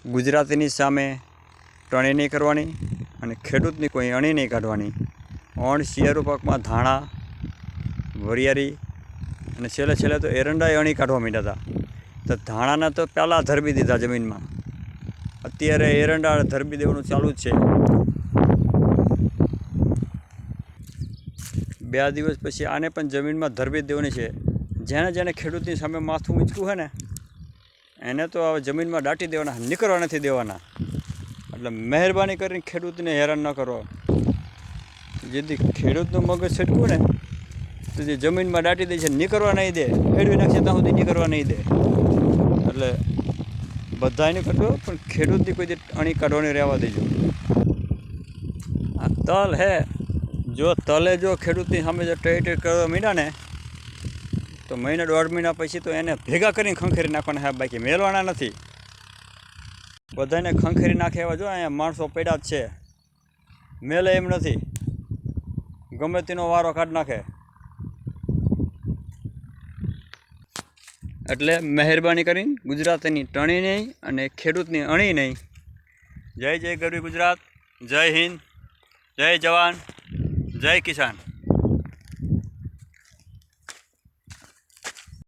ગુજરાતીની સામે ટણી નહીં કરવાની અને ખેડૂતની કોઈ અણી નહીં કાઢવાની. ઓણ શિયાળુ પાકમાં ધાણા, વરિયાળી અને છેલ્લે તો એરંડાએ અણી કાઢવા માંડ્યા હતા. તો ધાણાના તો પહેલાં ધરબી દીધા જમીનમાં. અત્યારે એરંડા ધરબી દેવાનું ચાલુ જ છે. 2 દિવસ પછી આને પણ જમીનમાં ધરબી દેવાની છે. જેને ખેડૂતની સામે માથું ઊંચક્યું છે ને એને તો હવે જમીનમાં દાટી દેવાના, નીકળવા નથી દેવાના. એટલે મહેરબાની કરીને ખેડૂતને હેરાન ન કરો. જેથી ખેડૂતનું મગજ છટકું ને તો જે જમીનમાં દાટી દે છે, નીકળવા નહીં દે, ખેડવી નાખશે ત્યાં સુધી નીકળવા નહીં દે. એટલે બધાને કરતો પણ ખેડૂતની કોઈ અણી કાઢવાની રહેવા દેજો. આ તલ હે, જો તલે જો ખેડૂતની સામે જો ટઈ કરવા માંડ્યા ને તો 1.5 મહિના પછી તો એને ભેગા કરીને ખંખેરી નાખવાના હે, બાકી મેળવાના નથી. બધાને ખંખેરી નાખે એવા જો અહીંયા માણસો પડ્યા જ છે, મેલે એમ નથી, ગમે તેનો વારો કાઢ નાખે. એટલે મહેરબાની કરીને ગુજરાતીની ટણી નહીં અને ખેડૂતની અણી નહીં. જય જય ગરવી ગુજરાત, જય હિન્દ, જય જવાન, જય કિસાન.